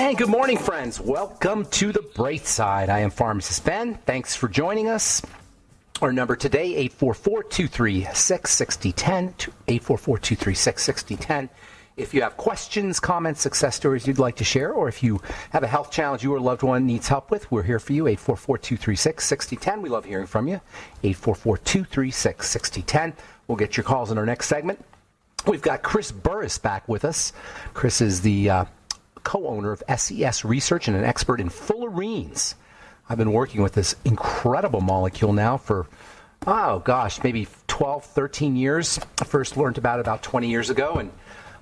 And good morning, friends. Welcome to the Bright Side. I am Pharmacist Ben. Thanks for joining us. Our number today, 844-236-6010, 844-236-6010. If you have questions, comments, success stories you'd like to share, or if you have a health challenge you or a loved one needs help with, we're here for you, 844-236-6010. We love hearing from you, 844-236-6010. We'll get your calls in our next segment. We've got Chris Burse back with us. Chris is the co-owner of SES Research and an expert in Fullerenes. I've been working with this incredible molecule now for, maybe 12, 13 years. I first learned about 20 years ago, and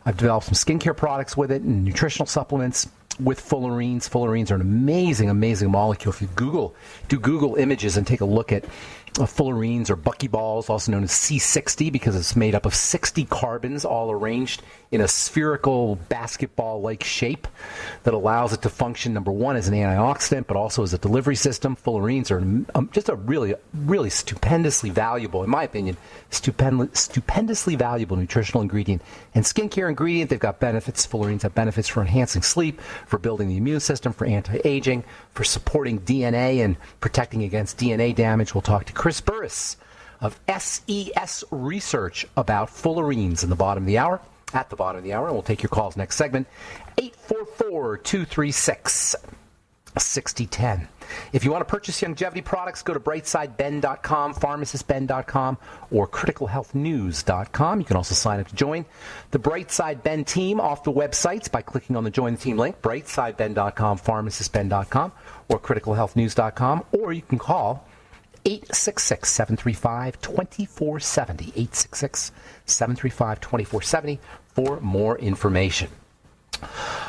I've developed some skincare products with it and nutritional supplements with Fullerenes. Fullerenes are an amazing, amazing molecule. If you do Google images and take a look at Fullerenes or Buckyballs, also known as C60, because it's made up of 60 carbons all arranged in a spherical basketball-like shape that allows it to function, number one, as an antioxidant, but also as a delivery system. Fullerenes are just a really, really stupendously valuable, in my opinion, stupendously valuable nutritional ingredient and skincare ingredient. They've got benefits. Fullerenes have benefits for enhancing sleep, for building the immune system, for anti-aging, for supporting DNA and protecting against DNA damage. We'll talk to Chris Burse of SES Research about Fullerenes at the bottom of the hour, and we'll take your calls next segment, 844-236-6010. If you want to purchase longevity products, go to brightsideben.com, pharmacistben.com, or criticalhealthnews.com. You can also sign up to join the Brightside Ben team off the websites by clicking on the Join the Team link, brightsideben.com, pharmacistben.com, or criticalhealthnews.com, or you can call 866-735-2470, 866-735-2470 for more information.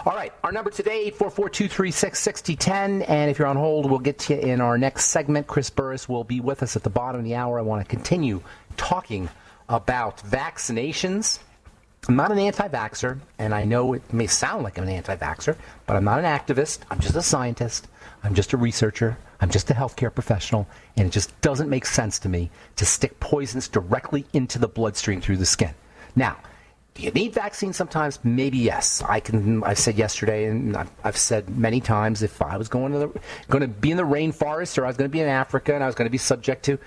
All right, our number today, 844-236-6010, and if you're on hold, we'll get to you in our next segment. Chris Burse will be with us at the bottom of the hour. I want to continue talking about vaccinations. I'm not an anti-vaxxer, and I know it may sound like I'm an anti-vaxxer, but I'm not an activist. I'm just a scientist. I'm just a researcher. I'm just a healthcare professional, and it just doesn't make sense to me to stick poisons directly into the bloodstream through the skin. Now, do you need vaccines sometimes? Maybe yes. I said yesterday, and I've said many times, if I was going to be in the rainforest, or I was going to be in Africa, and I was going to be subjecting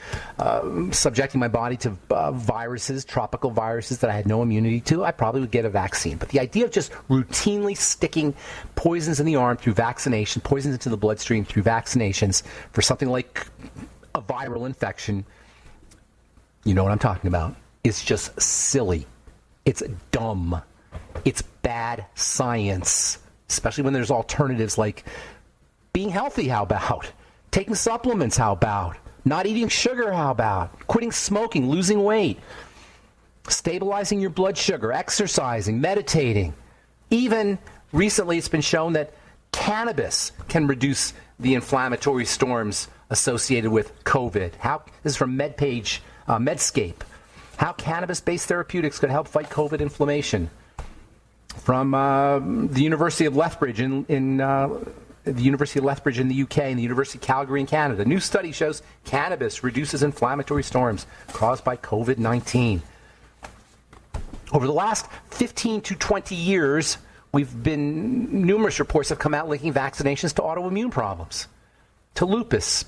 my body to viruses, tropical viruses that I had no immunity to, I probably would get a vaccine. But the idea of just routinely sticking poisons in the arm through vaccination, poisons into the bloodstream through vaccinations for something like a viral infection, you know what I'm talking about, is just silly. It's dumb. It's bad science, especially when there's alternatives like being healthy, how about? Taking supplements, how about? Not eating sugar, how about? Quitting smoking, losing weight, stabilizing your blood sugar, exercising, meditating. Even recently it's been shown that cannabis can reduce the inflammatory storms associated with COVID. This is from Medscape. How cannabis-based therapeutics could help fight COVID inflammation. From the University of Lethbridge in the UK and the University of Calgary in Canada. A new study shows cannabis reduces inflammatory storms caused by COVID-19. Over the last 15 to 20 years, numerous reports have come out linking vaccinations to autoimmune problems. To lupus,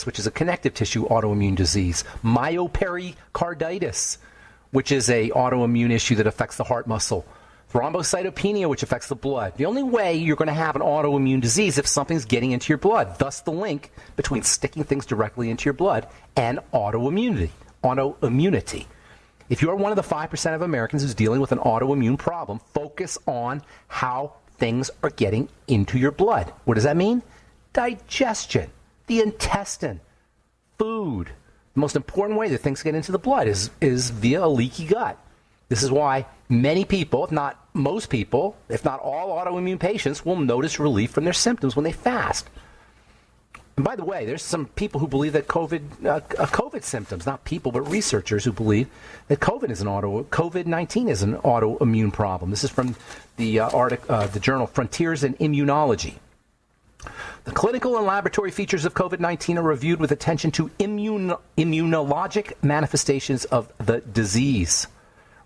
which is a connective tissue autoimmune disease, myopericarditis, which is a autoimmune issue that affects the heart muscle, thrombocytopenia, which affects the blood. The only way you're going to have an autoimmune disease is if something's getting into your blood. Thus, the link between sticking things directly into your blood and autoimmunity. If you're one of the 5% of Americans who's dealing with an autoimmune problem, focus on how things are getting into your blood. What does that mean? Digestion, the intestine, food. The most important way that things get into the blood is via a leaky gut. This is why many people, if not most people, if not all autoimmune patients, will notice relief from their symptoms when they fast. And by the way, there's some people who believe that COVID symptoms, not people, but researchers who believe that COVID-19 is an autoimmune problem. This is from the journal Frontiers in Immunology. The clinical and laboratory features of COVID-19 are reviewed with attention to immunologic manifestations of the disease.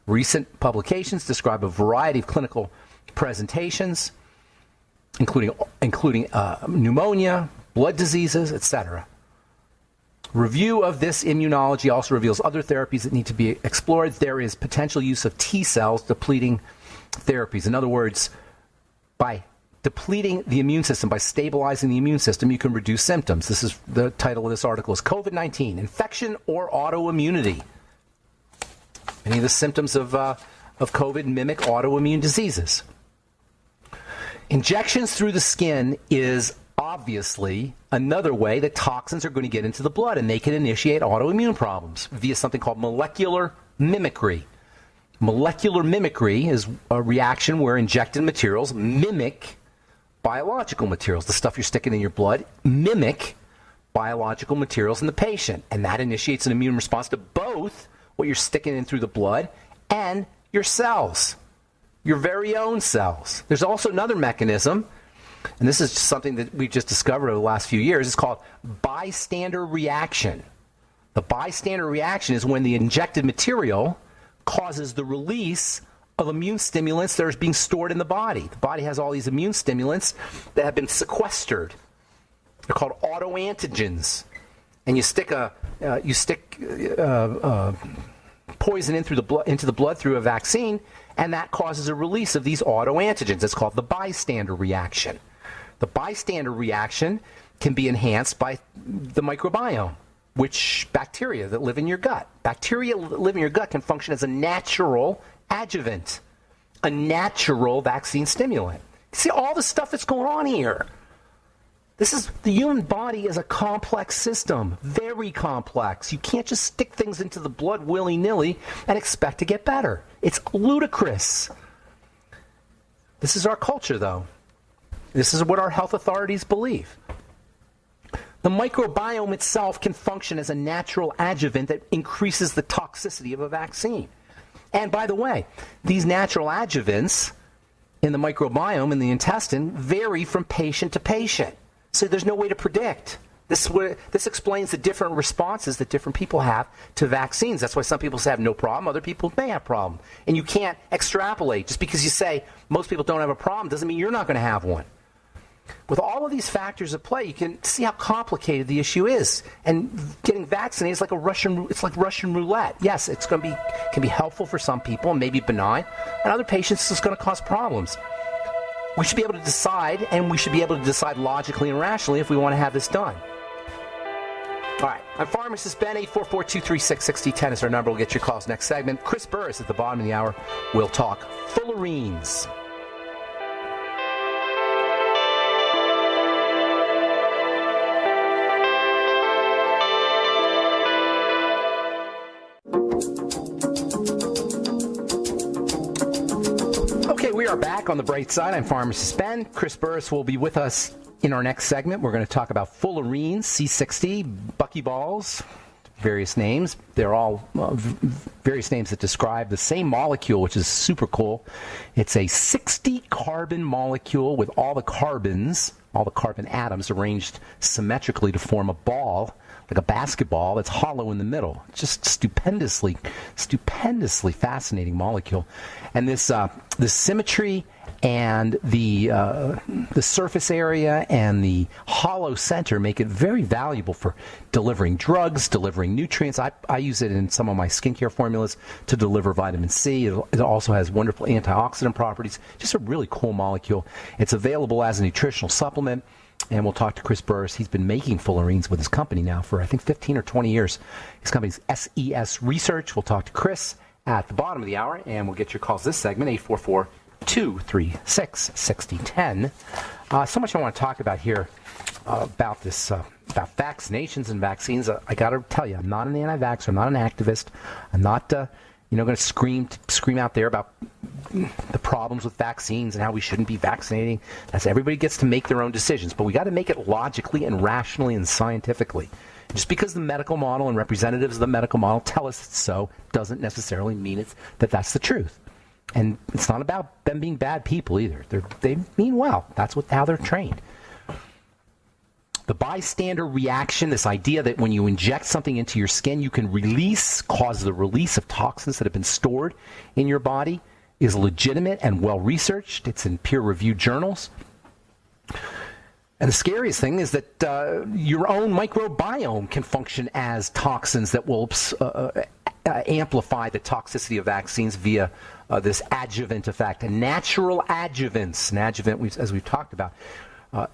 Recent publications describe a variety of clinical presentations. including pneumonia, blood diseases, etc. Review of this immunology also reveals other therapies that need to be explored. There is potential use of T cells depleting therapies. In other words, by depleting the immune system, by stabilizing the immune system, you can reduce symptoms. This is the title of this article is COVID-19, Infection or Autoimmunity. Many of the symptoms of COVID mimic autoimmune diseases. Injections through the skin is obviously another way that toxins are going to get into the blood, and they can initiate autoimmune problems via something called molecular mimicry. Molecular mimicry is a reaction where injected materials mimic biological materials. The stuff you're sticking in your blood mimic biological materials in the patient, and that initiates an immune response to both what you're sticking in through the blood and your cells, your very own cells. There's also another mechanism, and this is something that we've just discovered over the last few years. It's called bystander reaction. The bystander reaction is when the injected material causes the release of immune stimulants that are being stored in the body. The body has all these immune stimulants that have been sequestered. They're called autoantigens. And you stick poison into the blood through a vaccine, and that causes a release of these autoantigens. It's called the bystander reaction. The bystander reaction can be enhanced by the microbiome, which bacteria that live in your gut. Bacteria that live in your gut can function as a natural adjuvant, a natural vaccine stimulant. See all the stuff that's going on here. The human body is a complex system, very complex. You can't just stick things into the blood willy-nilly and expect to get better. It's ludicrous. This is our culture, though. This is what our health authorities believe. The microbiome itself can function as a natural adjuvant that increases the toxicity of a vaccine. And by the way, these natural adjuvants in the microbiome in the intestine vary from patient to patient. So there's no way to predict. This explains the different responses that different people have to vaccines. That's why some people have no problem, other people may have a problem. And you can't extrapolate. Just because you say most people don't have a problem doesn't mean you're not going to have one. With all of these factors at play, you can see how complicated the issue is. And getting vaccinated is like Russian roulette. Yes, can be helpful for some people and maybe benign, and other patients it's going to cause problems. We should be able to decide, and we should be able to decide logically and rationally if we want to have this done. All right, I'm pharmacist Ben. 844-236-6010 is our number. We'll get your calls next segment. Chris Burse at the bottom of the hour. We'll talk Fullerenes. We are back on the bright side. I'm pharmacist Ben. Chris Burse will be with us in our next segment. We're going to talk about Fullerenes C60 Buckyballs, various names. They're all various names that describe the same molecule, which is super cool. It's a 60-carbon molecule with all the carbon atoms arranged symmetrically to form a ball, like a basketball that's hollow in the middle. Just stupendously fascinating molecule. And this symmetry and the surface area and the hollow center make it very valuable for delivering drugs, delivering nutrients. I use it in some of my skincare formulas to deliver vitamin C. It also has wonderful antioxidant properties. Just a really cool molecule. It's available as a nutritional supplement. And we'll talk to Chris Burse. He's been making Fullerenes with his company now for, I think, 15 or 20 years. His company's SES Research. We'll talk to Chris at the bottom of the hour, and we'll get your calls this segment, 844-236-6010. So much I want to talk about here about this, about vaccinations and vaccines. I got to tell you, I'm not an anti-vaxxer. I'm not an activist. I'm not going to scream out there about the problems with vaccines and how we shouldn't be vaccinating. Everybody gets to make their own decisions, but we got to make it logically and rationally and scientifically. Just because the medical model and representatives of the medical model tell us it's so doesn't necessarily mean that's the truth. And it's not about them being bad people either. They mean well. That's how they're trained. The bystander reaction, this idea that when you inject something into your skin, you can cause the release of toxins that have been stored in your body, is legitimate and well-researched. It's in peer-reviewed journals. And the scariest thing is that your own microbiome can function as toxins that will amplify the toxicity of vaccines via this adjuvant effect. And natural adjuvants, an adjuvant, as we've talked about,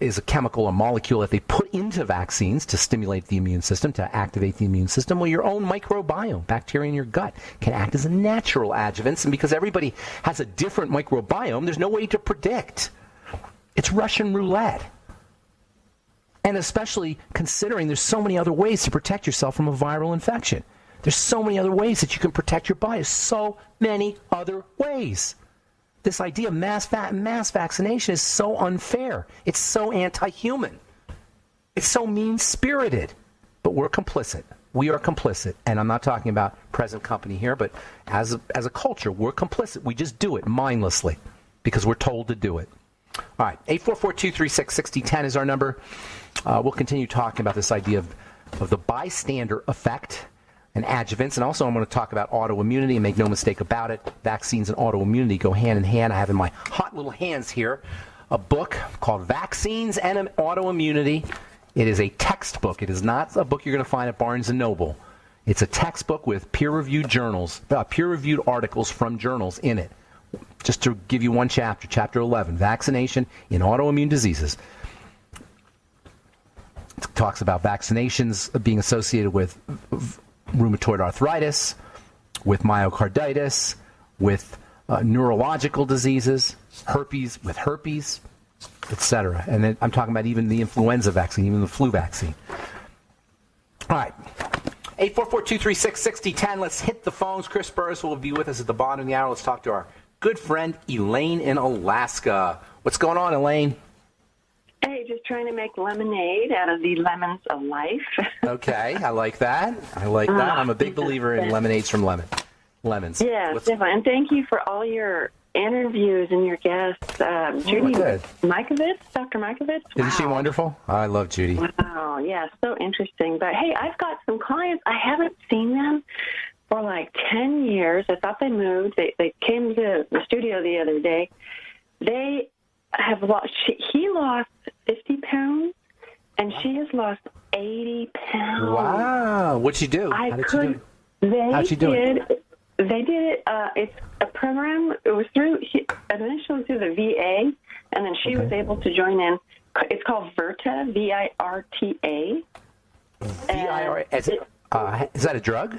is a chemical, a molecule that they put into vaccines to stimulate the immune system, to activate the immune system. Well, your own microbiome, bacteria in your gut, can act as a natural adjuvant. And because everybody has a different microbiome, there's no way to predict. It's Russian roulette. And especially considering there's so many other ways to protect yourself from a viral infection. There's so many other ways that you can protect your body. So many other ways. This idea of mass vaccination is so unfair. It's so anti-human. It's so mean-spirited. But we're complicit. We are complicit. And I'm not talking about present company here, but as a culture, we're complicit. We just do it mindlessly because we're told to do it. All right, 844-236-6010 is our number. We'll continue talking about this idea of the bystander effect and adjuvants. And also I'm going to talk about autoimmunity, and make no mistake about it, vaccines and autoimmunity go hand in hand. I have in my hot little hands here a book called Vaccines and Autoimmunity. It is a textbook. It is not a book you're going to find at Barnes & Noble. It's a textbook with peer-reviewed journals, peer-reviewed articles from journals in it. Just to give you one chapter, Chapter 11, Vaccination in Autoimmune Diseases. It talks about vaccinations being associated with rheumatoid arthritis, with myocarditis, with neurological diseases, herpes, etc. And then I'm talking about even the influenza vaccine, even the flu vaccine. All right. 844-236-6010. Let's hit the phones. Chris Burse will be with us at the bottom of the hour. Let's talk to our good friend Elaine in Alaska. What's going on, Elaine? Hey, just trying to make lemonade out of the lemons of life. Okay, I like that. I'm a big believer in lemonades from lemons. Yeah, definitely. And thank you for all your interviews and your guests. Judy Mikovits, Dr. Mikovits. Wow. Isn't she wonderful? I love Judy. Wow, yeah, so interesting. But, hey, I've got some clients. I haven't seen them for like 10 years. I thought they moved. They came to the studio the other day. They have lost, he lost 50 pounds, and she has lost 80 pounds. Wow. What'd she do? How'd she do it? They did it. It's a program. It was initially through the VA, and then she was able to join in. It's called Virta, V-I-R-T-A. Is that a drug?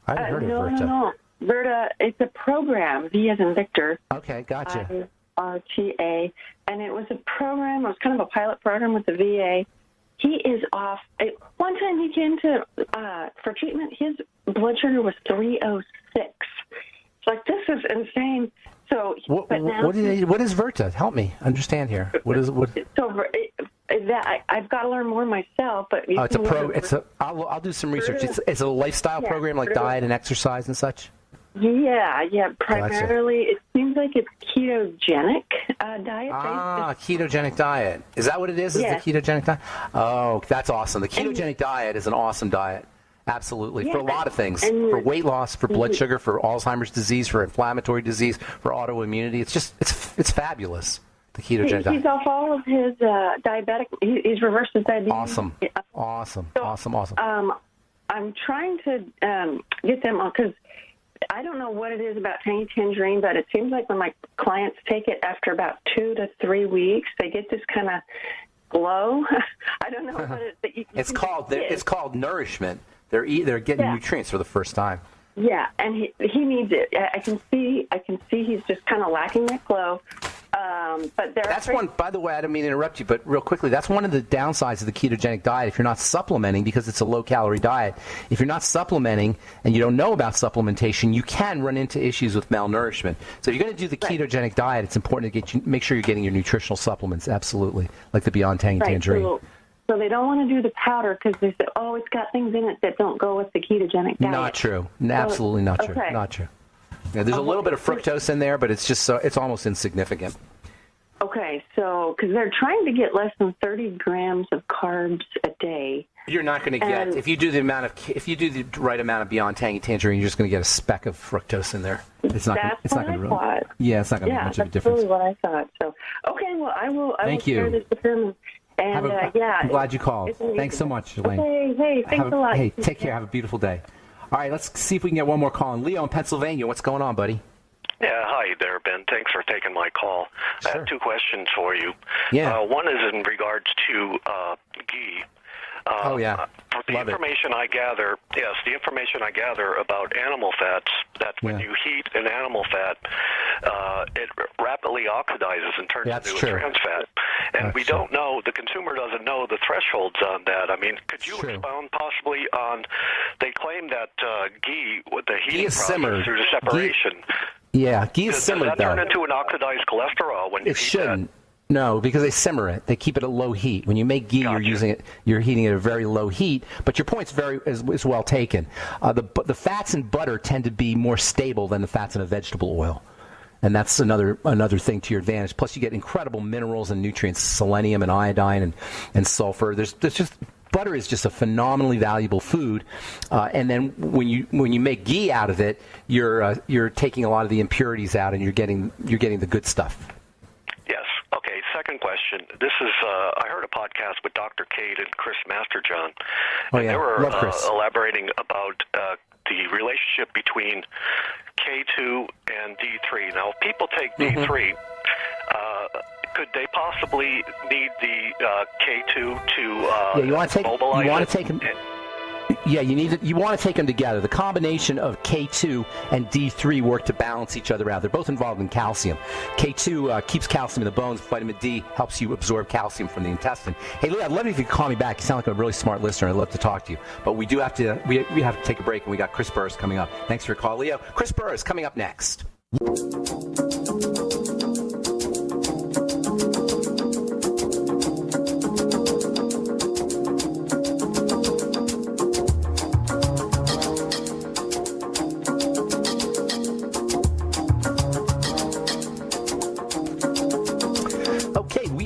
I haven't heard of Virta. No. Virta, it's a program, V as in Victor. Okay, gotcha. RTA, and it was a program. It was kind of a pilot program with the VA. He is off. One time he came to for treatment, his blood sugar was 306. It's like, this is insane. So, what is Virta? Help me understand here. So I've got to learn more myself. But I'll do some research. It's a lifestyle program like diet and exercise and such. Yeah. Primarily, It seems like it's ketogenic diet. Ketogenic diet. Is that what it is? Yes. Is the ketogenic diet? Oh, that's awesome. The ketogenic diet is an awesome diet. Absolutely. For a lot of things. For weight loss, for blood sugar, for Alzheimer's disease, for inflammatory disease, for autoimmunity. It's fabulous. The ketogenic diet. He's off all of his diabetic. He's reversed his diabetes. Awesome. I'm trying to get them on, because I don't know what it is about Tangy Tangerine, but it seems like when my clients take it after about 2 to 3 weeks, they get this kind of glow. I don't know what it's called nourishment. They're getting nutrients for the first time. Yeah, and he needs it. I can see he's just kind of lacking that glow. But that's one, by the way, I don't mean to interrupt you, but real quickly, that's one of the downsides of the ketogenic diet. If you're not supplementing, because it's a low-calorie diet, if you're not supplementing and you don't know about supplementation, you can run into issues with malnourishment. So if you're going to do the ketogenic diet, it's important to make sure you're getting your nutritional supplements, absolutely, like the Beyond Tangy Tangerine. So they don't want to do the powder because they say, it's got things in it that don't go with the ketogenic diet. Not true. Absolutely not true. Not true. Yeah, there's a little bit of fructose in there, but it's almost insignificant. Okay, so because they're trying to get less than 30 grams of carbs a day. You're not going to get, if you do the right amount of Beyond Tangy Tangerine, you're just going to get a speck of fructose in there. It's not going to thought. Yeah, it's not going to make much of a difference. That's really what I thought. So, okay, well, I will share this with them. And I'm glad you called. Thanks so much, Elaine. Okay, hey, thanks a lot. Hey, take care. Have a beautiful day. All right, let's see if we can get one more call. Leo in Pennsylvania, what's going on, buddy? Yeah, hi there, Ben. Thanks for taking my call. Sure. I have two questions for you. Yeah. One is in regards to ghee. The information I gather about animal fats, that when you heat an animal fat, it rapidly oxidizes and turns into a trans fat. And we don't know, the consumer doesn't know the thresholds on that. I mean, could you expound possibly on, they claim that ghee, with the heating process through the separation, ghee is simmered. Does that turn into an oxidized cholesterol when you heat shouldn't. No, because they simmer it. They keep it at low heat. When you make ghee, you're heating it at a very low heat. But your point's is well taken. The fats in butter tend to be more stable than the fats in a vegetable oil, and that's another thing to your advantage. Plus, you get incredible minerals and nutrients, selenium and iodine and sulfur. There's just butter is just a phenomenally valuable food, and then when you make ghee out of it, you're taking a lot of the impurities out, and you're getting the good stuff. Yes. Okay. Second question. This is I heard a podcast with Dr. Cade and Chris Masterjohn, and they were elaborating about the relationship between K2 and D3. Now, if people take D3. Could they possibly need the K2 to mobilize? You want to take them. Yeah, you want to take them together. The combination of K2 and D3 work to balance each other out. They're both involved in calcium. K2 keeps calcium in the bones. Vitamin D helps you absorb calcium from the intestine. Hey, Leo, I'd love it if you could call me back. You sound like a really smart listener. I'd love to talk to you. But we have to take a break, and we got Chris Burse coming up. Thanks for your call, Leo. Chris Burse coming up next.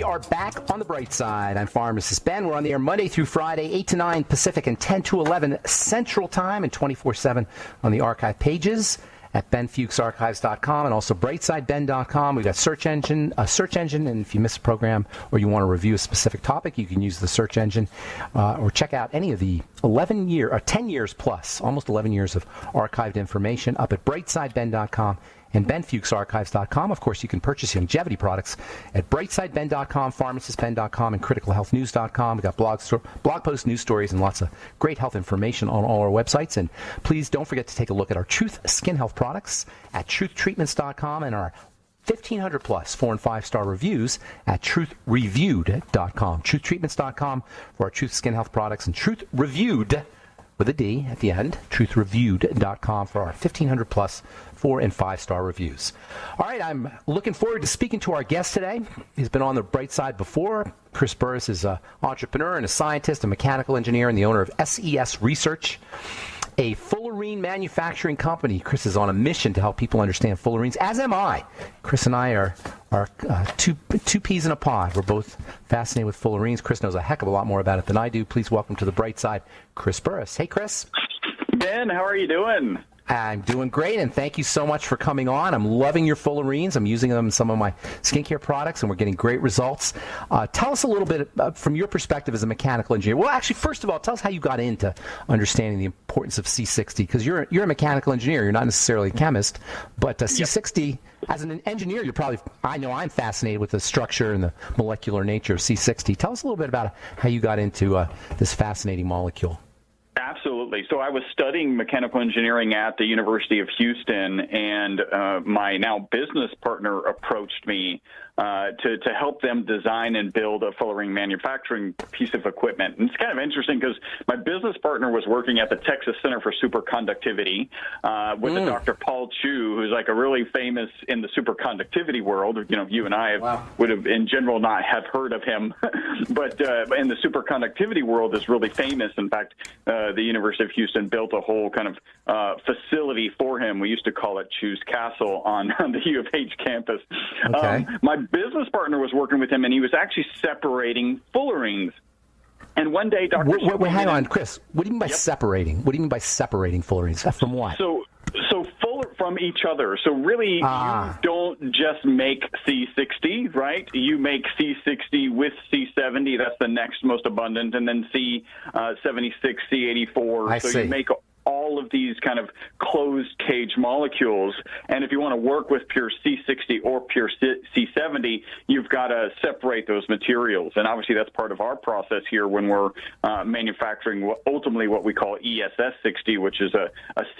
Are back on the bright side. I'm Pharmacist Ben. We're on the air Monday through Friday, 8 to 9 Pacific and 10 to 11 Central Time, and 24/7 on the archive pages at benfuchsarchives.com and also brightsideben.com. We've got a search engine, and if you miss a program or you want to review a specific topic, you can use the search engine or check out any of the 10 years plus, almost 11 years of archived information up at brightsideben.com. and benfuchsarchives.com. Of course, you can purchase longevity products at brightsideben.com, pharmacistben.com, and criticalhealthnews.com. We've got blog posts, news stories, and lots of great health information on all our websites. And please don't forget to take a look at our Truth Skin Health products at truthtreatments.com and our 1,500 plus 4- and 5-star reviews at truthreviewed.com. Truthtreatments.com for our Truth Skin Health products, and Truth Reviewed with a D at the end, truthreviewed.com for our 1,500 plus 4- and 5-star reviews. All right, I'm looking forward to speaking to our guest today. He's been on the bright side before. Chris Burse is an entrepreneur and a scientist, a mechanical engineer, and the owner of SES Research, a fullerene manufacturing company. Chris is on a mission to help people understand fullerenes, as am I. Chris and I are two peas in a pod. We're both fascinated with fullerenes. Chris knows a heck of a lot more about it than I do. Please welcome to the bright side, Chris Burse. Hey, Chris. Ben, how are you doing? I'm doing great, and thank you so much for coming on. I'm loving your fullerenes. I'm using them in some of my skincare products, and we're getting great results. Tell us a little bit from your perspective as a mechanical engineer. Well, actually, first of all, tell us how you got into understanding the importance of C60, because you're a mechanical engineer. You're not necessarily a chemist, but C60, as an engineer, I know I'm fascinated with the structure and the molecular nature of C60. Tell us a little bit about how you got into this fascinating molecule. Absolutely. So I was studying mechanical engineering at the University of Houston, and my now business partner approached me to help them design and build a fullerene manufacturing piece of equipment. And it's kind of interesting because my business partner was working at the Texas Center for Superconductivity with a Dr. Paul Chu, who's like a really famous in the superconductivity world. You know, you and I would have in general not have heard of him, but in the superconductivity world is really famous. In fact, the University of Houston built a whole kind of facility for him. We used to call it Chu's Castle on the U of H campus. Okay. business partner was working with him, and he was actually separating fullerenes. And one day, Dr. Wait, hang on, Chris. What do you mean by separating? What do you mean by separating fullerenes? From what? So from each other. So really, you don't just make C60, right? You make C60 with C70. That's the next most abundant, and then C76, C84. So you make all of these kind of closed cage molecules. And if you want to work with pure C60 or pure C70, you've got to separate those materials. And obviously that's part of our process here when we're manufacturing ultimately what we call ESS60, which is a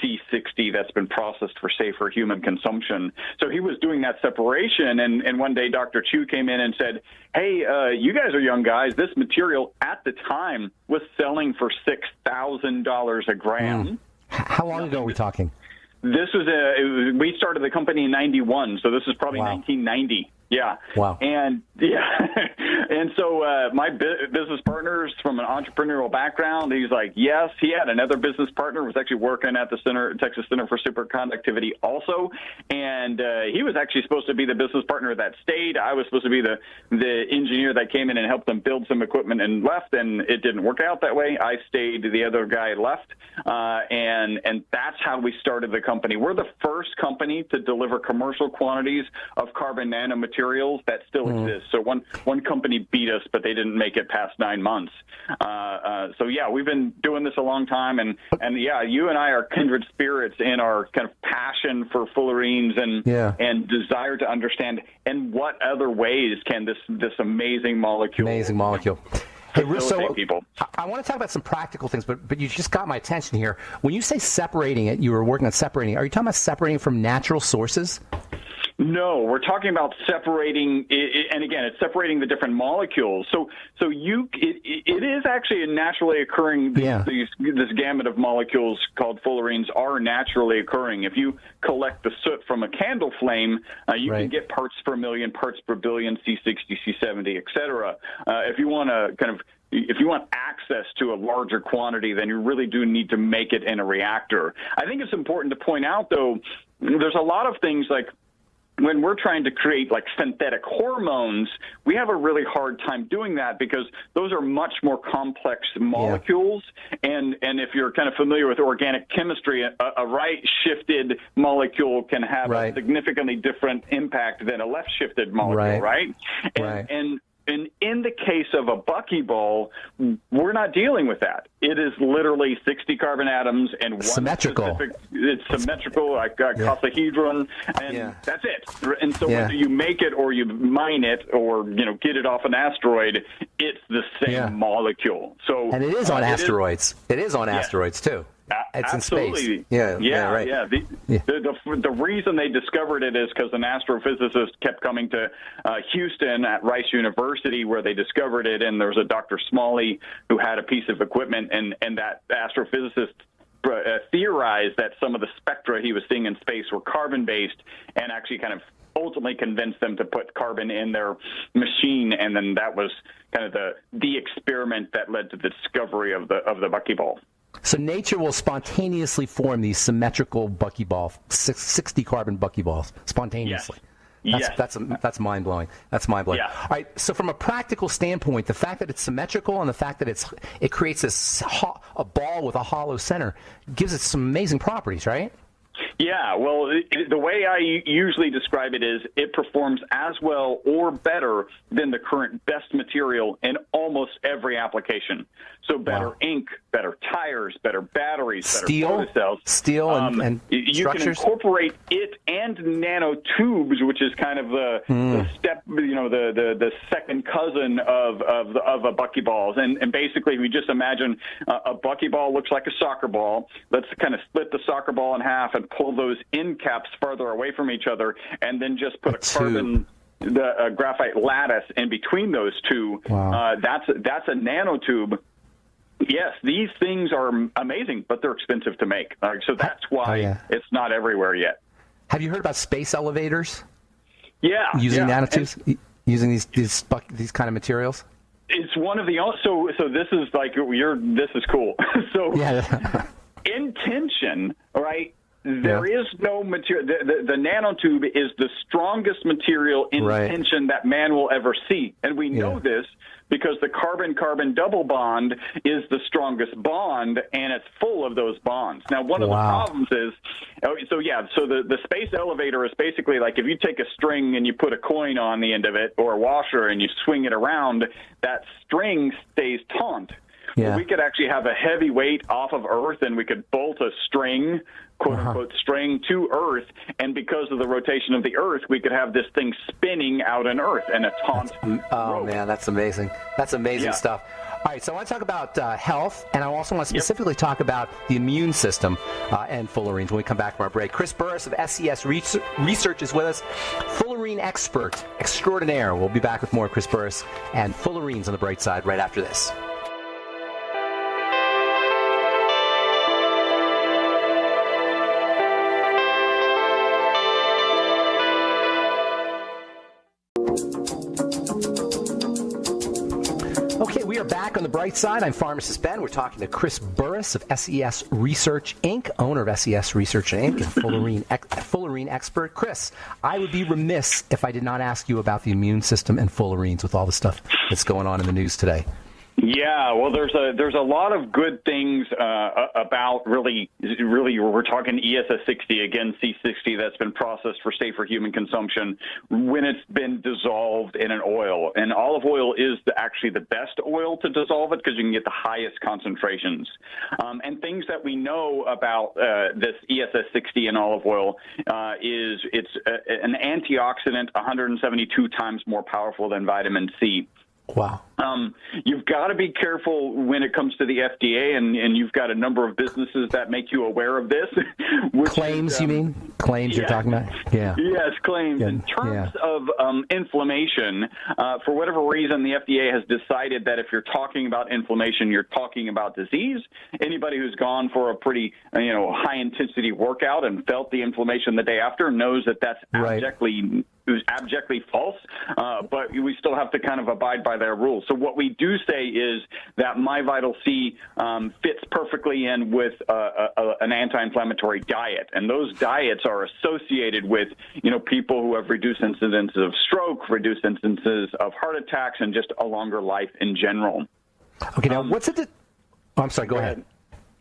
C60 that's been processed for safer human consumption. So he was doing that separation. And one day Dr. Chu came in and said, hey, you guys are young guys. This material at the time was selling for $6,000 a gram. How long ago are we talking? This was we started the company in 91, so this is probably 1990. Yeah. Wow. And and so my business partner's from an entrepreneurial background. He's like, yes. He had another business partner who was actually working at the Texas Center for Superconductivity also, and he was actually supposed to be the business partner that stayed. I was supposed to be the engineer that came in and helped them build some equipment and left, and it didn't work out that way. I stayed. The other guy left, and that's how we started the company. We're the first company to deliver commercial quantities of carbon nanomaterials that still exist. So one company beat us, but they didn't make it past 9 months. So yeah, we've been doing this a long time, and yeah, you and I are kindred spirits in our kind of passion for fullerenes and desire to understand in what other ways can this amazing molecule Hey, so people. I want to talk about some practical things, but you just got my attention here. When you say separating it, you were working on separating. Are you talking about separating from natural sources? No, we're talking about separating, and again, it's separating the different molecules. So it is actually a naturally occurring. This gamut of molecules called fullerenes are naturally occurring. If you collect the soot from a candle flame, you can get parts per million, parts per billion, C60, C70, et cetera. If you want access to a larger quantity, then you really do need to make it in a reactor. I think it's important to point out, though, there's a lot of things like when we're trying to create like synthetic hormones, we have a really hard time doing that because those are much more complex molecules. And if you're kind of familiar with organic chemistry, a right-shifted molecule can have a significantly different impact than a left-shifted molecule, right? And in the case of a buckyball, we're not dealing with that. It is literally 60 carbon atoms and one symmetrical. It's symmetrical, like icosahedron, and that's it. And so whether you make it or you mine it or get it off an asteroid, it's the same molecule. So and it is on asteroids. It is on asteroids too. It's absolutely. In space. The reason they discovered it is because an astrophysicist kept coming to Houston at Rice University where they discovered it, and there was a Dr. Smalley who had a piece of equipment, and that astrophysicist theorized that some of the spectra he was seeing in space were carbon-based, and actually kind of ultimately convinced them to put carbon in their machine, and then that was kind of the experiment that led to the discovery of the buckyball. So nature will spontaneously form these symmetrical buckyball, 60 carbon buckyballs spontaneously. Yes. That's mind blowing. That's mind blowing. Yeah. All right. So from a practical standpoint, the fact that it's symmetrical and the fact that it creates a ball with a hollow center gives it some amazing properties, right? Yeah, well, the way I usually describe it is it performs as well or better than the current best material in almost every application. So better ink, better tires, better batteries, better photocells. Steel and you structures. Can incorporate it and nanotubes, which is kind of the step, the second cousin of a buckyballs. And basically, we just imagine a buckyball looks like a soccer ball. Let's kind of split the soccer ball in half and pull those end caps farther away from each other, and then just put a graphite lattice in between those two. Wow. That's a nanotube. Yes, these things are amazing, but they're expensive to make. So that's why it's not everywhere yet. Have you heard about space elevators? Yeah. Using nanotubes, using these kind of materials? It's one of the so this is like this is cool. So intention, right? There is no material. The nanotube is the strongest material in tension that man will ever see. And we know this because the carbon-carbon double bond is the strongest bond, and it's full of those bonds. Now, one of the problems is, so the space elevator is basically like if you take a string and you put a coin on the end of it or a washer and you swing it around, that string stays taut. Well, we could actually have a heavy weight off of Earth, and we could bolt a string, quote-unquote string, to Earth, and because of the rotation of the Earth, we could have this thing spinning out in Earth and a taut rope. Man, that's amazing. That's amazing stuff. All right, so I want to talk about health, and I also want to specifically talk about the immune system and Fullerenes when we come back from our break. Chris Burse of SES Research is with us, Fullerene expert extraordinaire. We'll be back with more Chris Burse and Fullerenes on the bright side right after this. Okay, we are back on the bright side. I'm Pharmacist Ben. We're talking to Chris Burse of SES Research, Inc., owner of SES Research, Inc., and Fullerene expert. Chris, I would be remiss if I did not ask you about the immune system and Fullerenes with all the stuff that's going on in the news today. Yeah, well, there's a lot of good things about really we're talking ESS60 again, C60 that's been processed for safer human consumption when it's been dissolved in an oil, and olive oil is actually the best oil to dissolve it because you can get the highest concentrations. And things that we know about this ESS60 in olive oil is it's an antioxidant 172 times more powerful than vitamin C. Wow. You've got to be careful when it comes to the FDA, and you've got a number of businesses that make you aware of this. Claims, you mean? Claims you're talking about? Yeah. Yes, claims. In terms of inflammation, for whatever reason, the FDA has decided that if you're talking about inflammation, you're talking about disease. Anybody who's gone for a pretty high-intensity workout and felt the inflammation the day after knows that that's abjectly false, but we still have to kind of abide by their rules. So what we do say is that MyVitalC fits perfectly in with an anti-inflammatory diet, and those diets are associated with people who have reduced incidences of stroke, reduced instances of heart attacks, and just a longer life in general. Okay, now what's it? I'm sorry. Go ahead.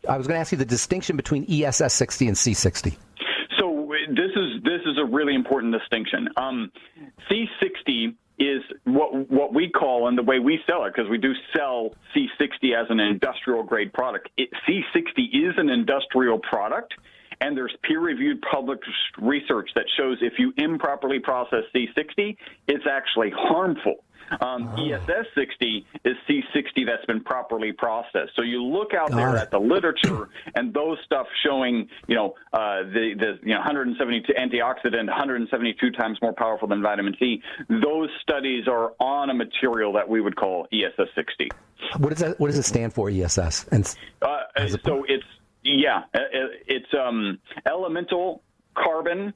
I was going to ask you the distinction between ESS60 and C60. This is a really important distinction. C60 is what we call, and the way we sell it, because we do sell C60 as an industrial grade product. C60 is an industrial product, and there's peer-reviewed published research that shows if you improperly process C60, it's actually harmful. ESS60 is C60 that's been properly processed. So you look out there at the literature, and those stuff showing, the 172 antioxidant, 172 times more powerful than vitamin C. Those studies are on a material that we would call ESS60. What does it stand for, ESS? And so it's elemental carbon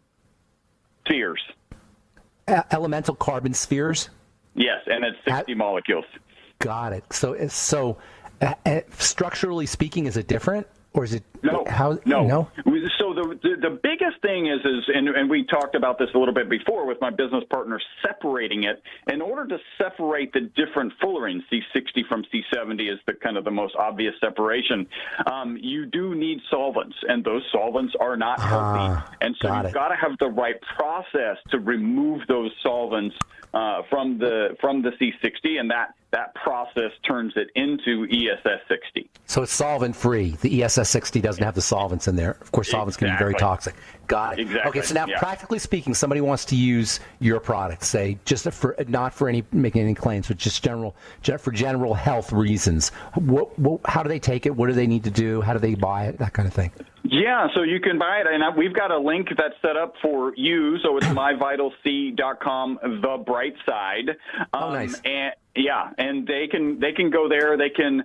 spheres. Elemental carbon spheres. Yes, and it's 60 molecules. Got it. So structurally speaking, is it different, or is it no? So the biggest thing is and we talked about this a little bit before with my business partner, separating it. In order to separate the different Fullerenes, C60 from C70 is the kind of the most obvious separation. You do need solvents, and those solvents are not healthy, and so you've got to have the right process to remove those solvents from the C60, and that process turns it into ESS60. So it's solvent-free. The ESS60 doesn't have the solvents in there. Of course, solvents can be very toxic. Got it. Exactly. Okay, so now practically speaking, somebody wants to use your product, say, just for not for making any claims, but just for general health reasons. How do they take it? What do they need to do? How do they buy it? That kind of thing. Yeah, so you can buy it, and we've got a link that's set up for you. So it's myvitalc.com, the bright side. Nice. And they can go there. They can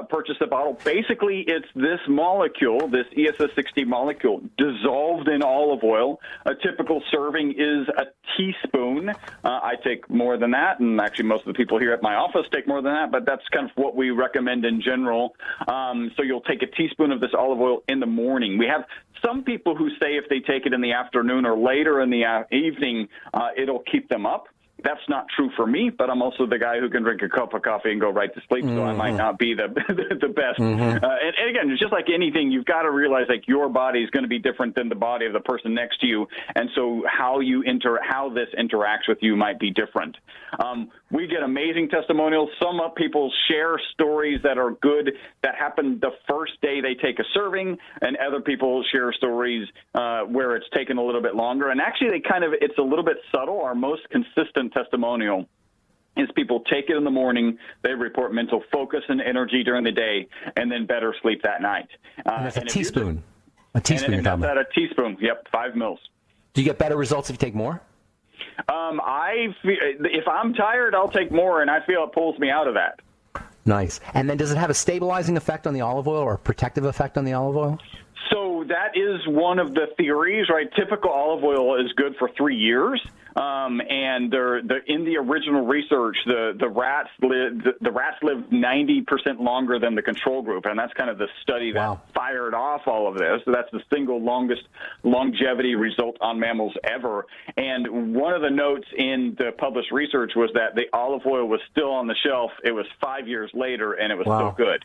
purchase a bottle. Basically, it's this molecule, this ESS60 molecule, dissolved in olive oil. A typical serving is a teaspoon. I take more than that, and actually most of the people here at my office take more than that, but that's kind of what we recommend in general. So you'll take a teaspoon of this olive oil in the morning. We have some people who say if they take it in the afternoon or later in the evening, it'll keep them up. That's not true for me, but I'm also the guy who can drink a cup of coffee and go right to sleep, so I might not be the best. And again, it's just like anything, you've got to realize like your body is going to be different than the body of the person next to you, and so how this interacts with you might be different. We get amazing testimonials. Some people share stories that are good that happened the first day they take a serving, and other people share stories where it's taken a little bit longer. And actually, it's a little bit subtle. Our most consistent testimonial is people take it in the morning, they report mental focus and energy during the day, and then better sleep that night. And that's a teaspoon. A teaspoon you're talking about. A teaspoon, yep, 5 mils. Do you get better results if you take more? If I'm tired, I'll take more, and I feel it pulls me out of that. Nice. And then does it have a stabilizing effect on the olive oil or a protective effect on the olive oil? So that is one of the theories, right? Typical olive oil is good for 3 years. And in the original research, the rats lived 90% longer than the control group, and that's kind of the study that fired off all of this. So that's the single longest longevity result on mammals ever. And one of the notes in the published research was that the olive oil was still on the shelf. It was 5 years later, and it was still good.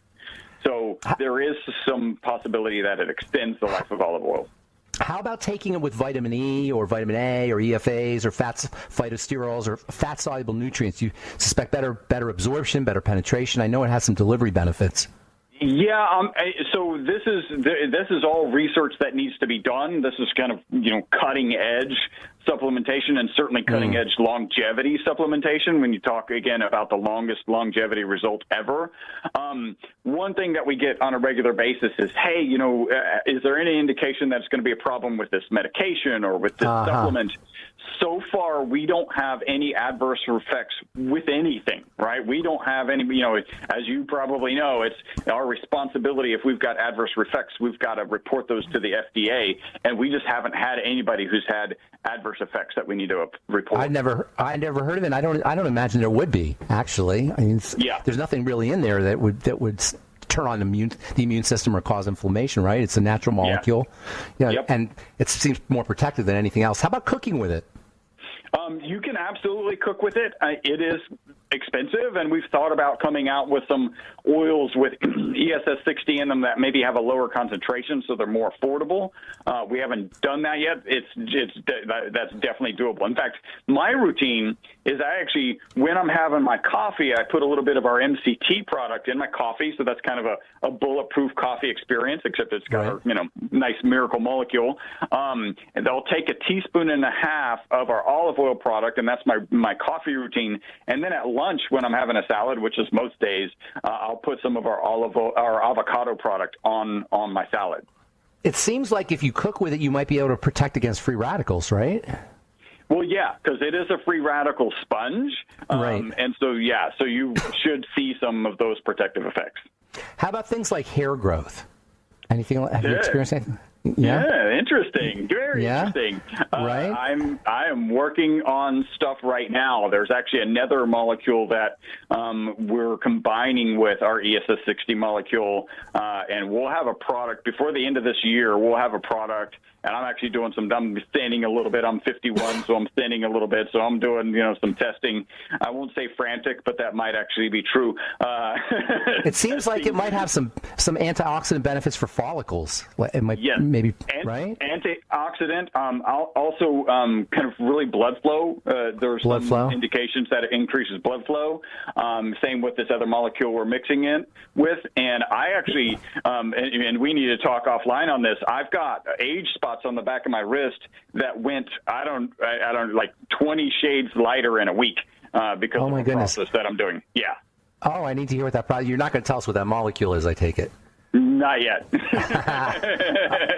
So there is some possibility that it extends the life of olive oil. How about taking it with vitamin E or vitamin A or EFAs or phytosterols or fat-soluble nutrients? You suspect better absorption, better penetration. I know it has some delivery benefits. Yeah, so this is all research that needs to be done. This is kind of cutting edge supplementation and certainly cutting edge longevity supplementation when you talk again about the longest longevity result ever. One thing that we get on a regular basis is, hey, is there any indication that it's going to be a problem with this medication or with this supplement? So far, we don't have any adverse effects with anything, right? We don't have any, as you probably know, it's our responsibility. If we've got adverse effects, we've got to report those to the FDA, and we just haven't had anybody who's had adverse effects that we need to report. I never heard of it. I don't imagine there would be, actually. I mean, there's nothing really in there that would turn on the immune system or cause inflammation, right? It's a natural molecule. And it seems more protective than anything else. How about cooking with it? You can absolutely cook with it. It is expensive, and we've thought about coming out with some oils with ESS 60 in them that maybe have a lower concentration, so they're more affordable. We haven't done that yet. That's definitely doable. In fact, my routine is when I'm having my coffee, I put a little bit of our MCT product in my coffee, so that's kind of a bulletproof coffee experience, except it's got a nice miracle molecule. And I'll take a teaspoon and a half of our olive oil product, and that's my coffee routine. And then at lunch, when I'm having a salad, which is most days, I'll put some of our avocado product on my salad. It seems like if you cook with it, you might be able to protect against free radicals, right? Well, yeah, because it is a free radical sponge. Right. And so you should see some of those protective effects. How about things like hair growth? Anything? Have you experienced anything? Yeah, interesting. Very interesting. Right. I am working on stuff right now. There's actually another molecule that we're combining with our ESS 60 molecule, and we'll have a product before the end of this year. We'll have a product, and I'm actually doing I'm thinning a little bit. I'm 51, so I'm thinning a little bit. So I'm doing some testing. I won't say frantic, but that might actually be true. It seems like it might have some antioxidant benefits for follicles. It might. Yes. Maybe, right? Antioxidant, also kind of really blood flow. There's some indications that it increases blood flow. Same with this other molecule we're mixing in with. And I actually, and we need to talk offline on this, I've got age spots on the back of my wrist that went, I don't like 20 shades lighter in a week because of the process that I'm doing. Yeah. Oh, I need to hear what that product. You're not going to tell us what that molecule is, I take it. Not yet.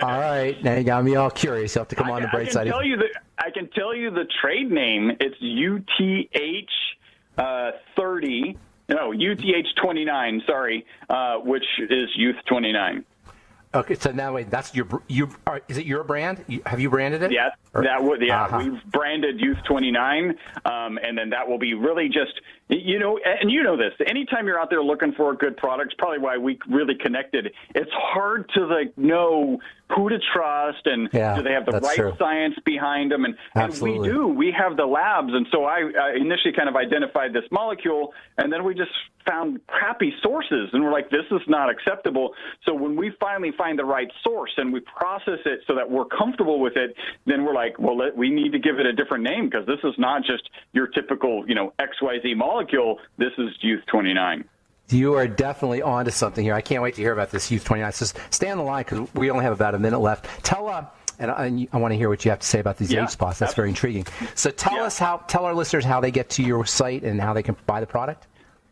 All right. Now you got me all curious. You have to come on the bright side. I can tell you the trade name. It's UTH 29, sorry, which is Youth 29. Okay, so now wait, that's is it your brand? Have you branded it? Yeah, we've branded Youth 29, and then that will be really just, and you know this. Anytime you're out there looking for a good product, it's probably why we really connected. It's hard to know who to trust, and do they have the right science behind them? And we do. We have the labs, and so I initially kind of identified this molecule, and then we just found crappy sources, and we're like, this is not acceptable. So when we finally find the right source and we process it so that we're comfortable with it, then we're like, well, we need to give it a different name, because this is not just your typical, XYZ molecule. This is Youth 29. You are definitely onto something here. I can't wait to hear about this Youth 29. So stay on the line, because we only have about a minute left. Tell and I want to hear what you have to say about these age spots. That's very intriguing. So tell our listeners how they get to your site and how they can buy the product.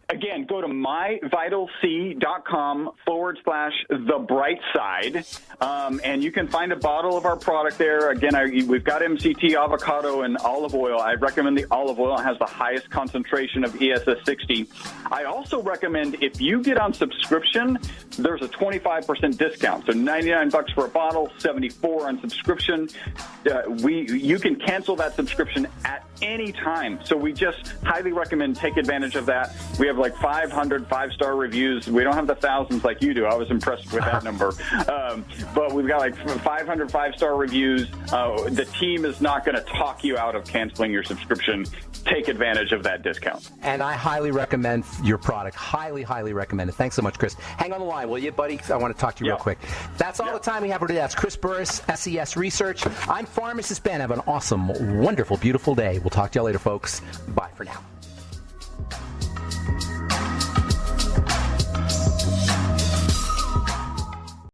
Again, go to myvitalc.com/thebrightside, and you can find a bottle of our product there. Again, we've got MCT, avocado, and olive oil. I recommend the olive oil. It has the highest concentration of ESS60. I also recommend, if you get on subscription, there's a 25% discount. So $99 for a bottle, $74 on subscription. You can cancel that subscription at any time. So we just highly recommend take advantage of that. We have like 500 5-star reviews. We don't have the thousands like you do. I was impressed with that number. But we've got like 500 5-star reviews. The team is not going to talk you out of canceling your subscription. Take advantage of that discount. And I highly recommend your product. Highly, highly recommend it. Thanks so much, Chris. Hang on the line, will you, buddy? I want to talk to you real quick. That's all the time we have for today. That's Chris Burse, SES Research. I'm Pharmacist Ben. Have an awesome, wonderful, beautiful day. We'll talk to you later, folks. Bye for now.